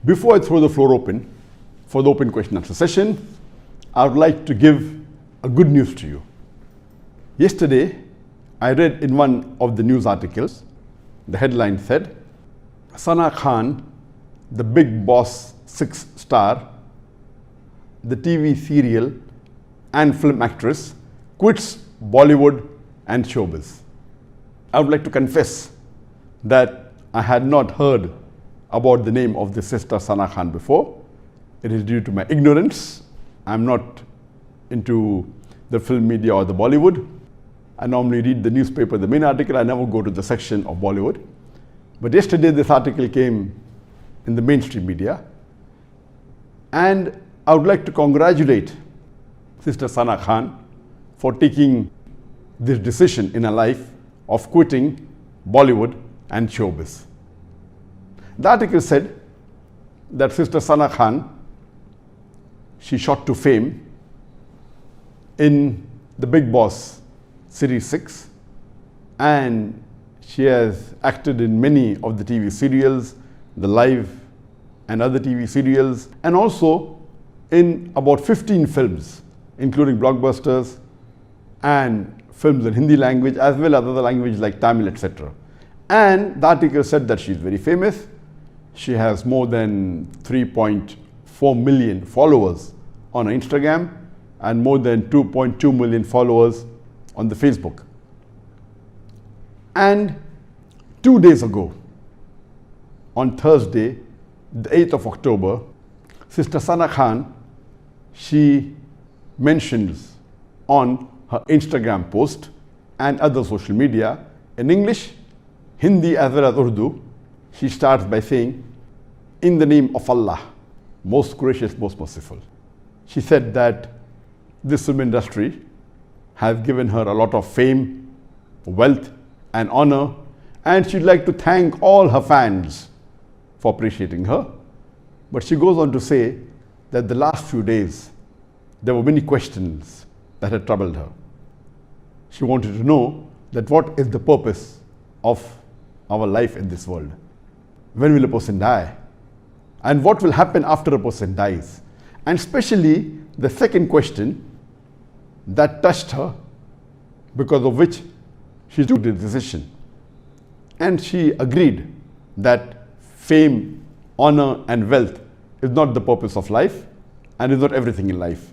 Before I throw the floor open for the open question answer session, I would like to give a good news to you. Yesterday, I read in one of the news articles, the headline said, Sana Khan, the Bigg Boss 6 star, the TV serial and film actress, quits Bollywood and showbiz. I would like to confess that I had not heard about the name of the sister Sana Khan before. It is due to my ignorance. I'm not into the film media or the Bollywood. I normally read the newspaper, the main article. I never go to the section of Bollywood. But yesterday this article came in the mainstream media. And I would like to congratulate Sister Sana Khan for taking this decision in her life of quitting Bollywood and showbiz. The article said that Sister Sana Khan, she shot to fame in the Bigg Boss Series 6, and she has acted in many of the TV serials, the live and other TV serials, and also in about 15 films, including blockbusters and films in Hindi language as well as other languages like Tamil, etc. And the article said that she's very famous. She has more than 3.4 million followers on her Instagram and more than 2.2 million followers on the Facebook. And 2 days ago, on Thursday, the 8th of October, Sister Sana Khan, she mentions on her Instagram post and other social media in English, Hindi as well as Urdu, she starts by saying, "In the name of Allah, most gracious, most merciful." She said that this film industry has given her a lot of fame, wealth and honor, and she'd like to thank all her fans for appreciating her. But she goes on to say that the last few days, there were many questions that had troubled her. She wanted to know that what is the purpose of our life in this world? When will a person die? And what will happen after a person dies? And especially the second question that touched her, because of which she took the decision. And she agreed that fame, honor and wealth is not the purpose of life and is not everything in life.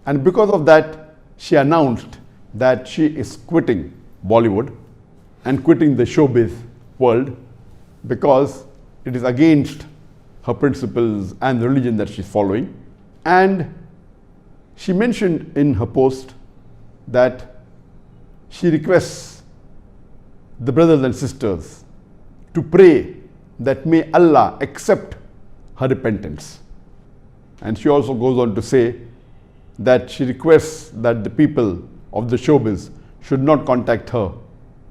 And because of that, she announced that she is quitting Bollywood and quitting the showbiz world because it is against her principles and the religion that she's following. And she mentioned in her post that she requests the brothers and sisters to pray that may Allah accept her repentance. And she also goes on to say that she requests that the people of the showbiz should not contact her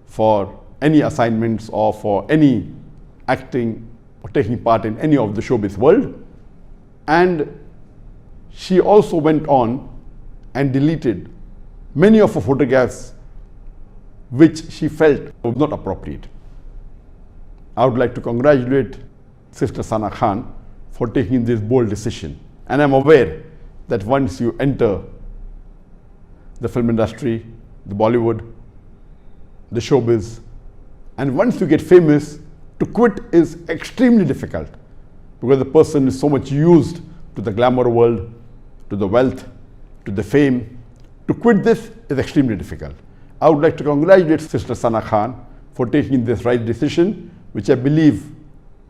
for any assignments or for any acting or taking part in any of the showbiz world. And she also went on and deleted many of her photographs which she felt were not appropriate. I would like to congratulate Sister Sana Khan for taking this bold decision. And I'm aware that once you enter the film industry, the Bollywood, the showbiz, and once you get famous, to quit is extremely difficult because the person is so much used to the glamour world, to the wealth, to the fame. To quit this is extremely difficult. I would like to congratulate Sister Sana Khan for taking this right decision, which I believe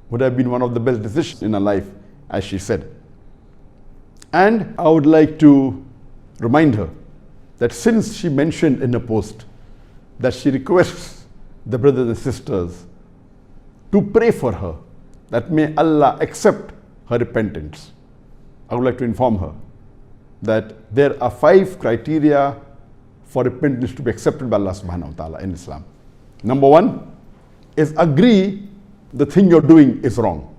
would have been one of the best decisions in her life, as she said. And I would like to remind her that since she mentioned in a post that she requests the brothers and sisters to pray for her, that may Allah accept her repentance, I would like to inform her that there are 5 criteria for repentance to be accepted by Allah subhanahu wa ta'ala in Islam. Number 1 is agree the thing you're doing is wrong.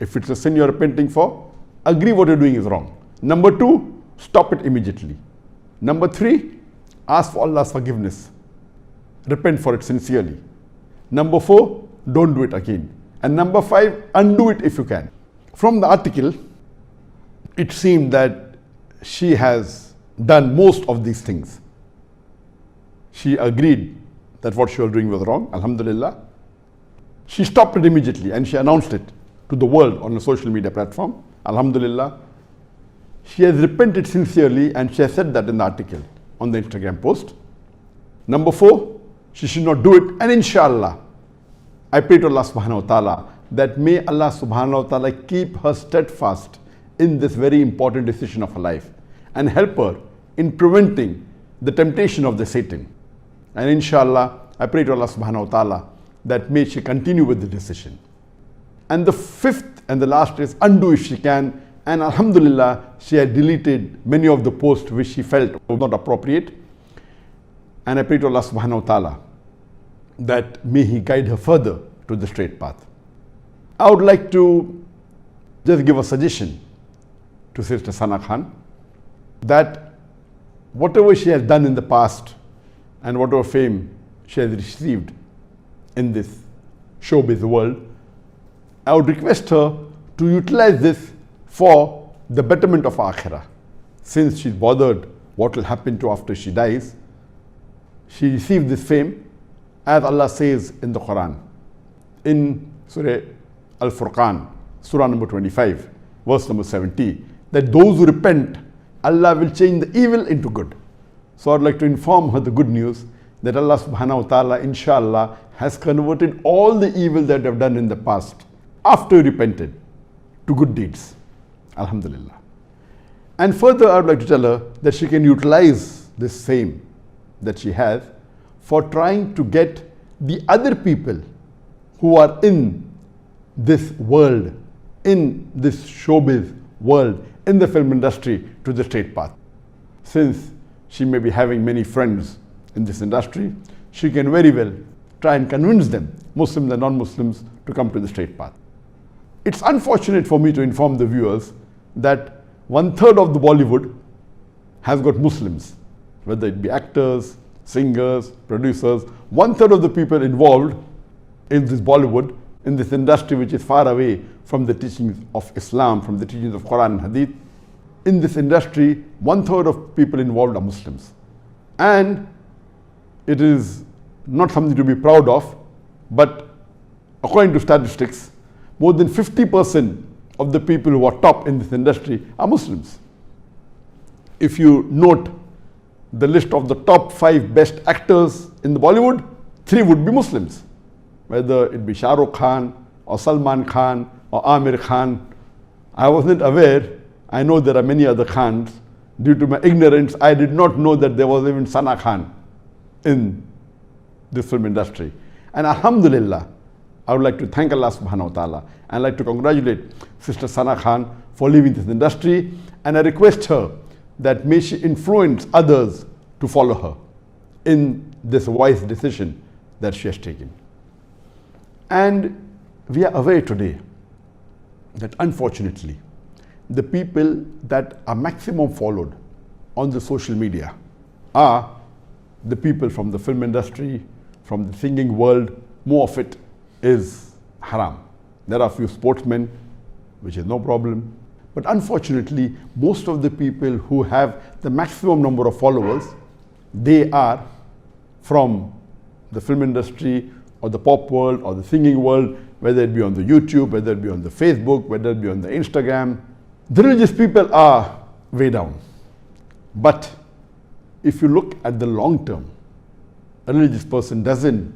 If it's a sin you're repenting for, agree what you're doing is wrong. Number 2, stop it immediately. Number 3, ask for Allah's forgiveness. Repent for it sincerely. Number 4, don't do it again. And number 5, undo it if you can. From the article, it seemed that she has done most of these things. She agreed that what she was doing was wrong, alhamdulillah. She stopped it immediately and she announced it to the world on a social media platform, alhamdulillah. She has repented sincerely and she has said that in the article on the Instagram post. Number 4, she should not do it, and inshallah, I pray to Allah subhanahu wa ta'ala that may Allah subhanahu wa ta'ala keep her steadfast in this very important decision of her life and help her in preventing the temptation of the Satan. And inshallah, I pray to Allah subhanahu wa ta'ala that may she continue with the decision. And the 5th and the last is undo if she can. And alhamdulillah, she had deleted many of the posts which she felt were not appropriate. And I pray to Allah subhanahu wa ta'ala that may He guide her further to the straight path. I would like to just give a suggestion to Sister Sana Khan that whatever she has done in the past and whatever fame she has received in this showbiz world, I would request her to utilize this for the betterment of Akhirah. Since she's bothered what will happen to her after she dies, she received this fame, as Allah says in the Quran, in Surah Al-Furqan, Surah number 25, verse number 70, that those who repent, Allah will change the evil into good. So I'd like to inform her the good news that Allah subhanahu wa ta'ala, inshallah, has converted all the evil that they have done in the past, after repented, to good deeds. Alhamdulillah. And further, I would like to tell her that she can utilize this fame that she has for trying to get the other people who are in this world, in this showbiz world, in the film industry, to the straight path. Since she may be having many friends in this industry, she can very well try and convince them, Muslims and non-Muslims, to come to the straight path. It's unfortunate for me to inform the viewers that 1/3 of the Bollywood has got Muslims, whether it be actors, singers, producers. 1/3 of the people involved in this Bollywood, in this industry which is far away from the teachings of Islam, from the teachings of Quran and Hadith. In this industry, 1/3 of people involved are Muslims. And it is not something to be proud of, but according to statistics, more than 50% of the people who are top in this industry are Muslims. If you note the list of the top 5 best actors in the Bollywood, 3 would be Muslims, whether it be Shah Rukh Khan or Salman Khan or Amir Khan. I wasn't aware. I know there are many other Khans. Due to my ignorance, I did not know that there was even Sana Khan in this film industry. And alhamdulillah, I would like to thank Allah subhanahu wa ta'ala and like to congratulate Sister Sana Khan for leaving this industry, and I request her that may she influence others to follow her in this wise decision that she has taken. And we are aware today that unfortunately the people that are maximum followed on the social media are the people from the film industry, from the singing world. More of it is haram. There are a few sportsmen, which is no problem. But unfortunately, most of the people who have the maximum number of followers, they are from the film industry or the pop world or the singing world, whether it be on the YouTube, whether it be on the Facebook, whether it be on the Instagram. The religious people are way down. But if you look at the long term, a religious person doesn't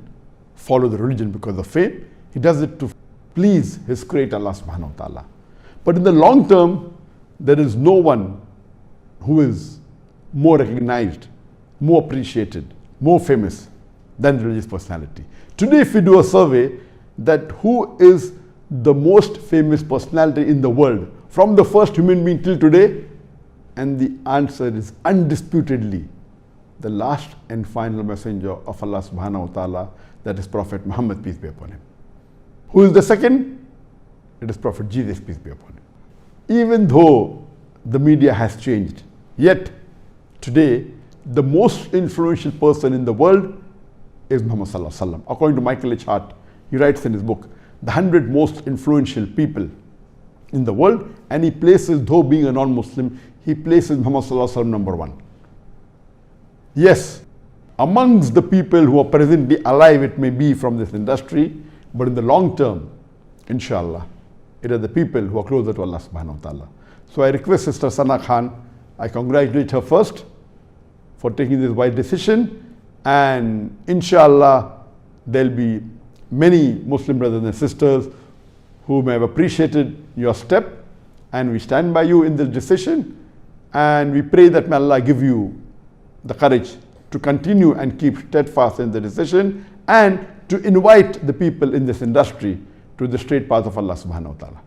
follow the religion because of fame. He does it to please his creator Allah subhanahu wa ta'ala. But in the long term, there is no one who is more recognized, more appreciated, more famous than the religious personality. Today, if we do a survey that who is the most famous personality in the world from the first human being till today, and the answer is undisputedly the last and final messenger of Allah subhanahu wa ta'ala, that is Prophet Muhammad, peace be upon him. Who is the second? It is Prophet Jesus, peace be upon him. Even though the media has changed, yet today the most influential person in the world is Muhammad sallallahu alaihi wasallam. According to Michael H. Hart, he writes in his book, The 100 Most Influential People in the world, and he places, though being a non-Muslim, he places Muhammad Sallallahu Alaihi Wasallam number one. Yes, amongst the people who are presently alive, it may be from this industry, but in the long term, inshallah, it are the people who are closer to Allah subhanahu wa ta'ala. So I request Sister Sana Khan, I congratulate her first for taking this wise decision, and inshallah there'll be many Muslim brothers and sisters who may have appreciated your step, and we stand by you in this decision, and we pray that may Allah give you the courage to continue and keep steadfast in the decision, and to invite the people in this industry to the straight path of Allah subhanahu wa ta'ala.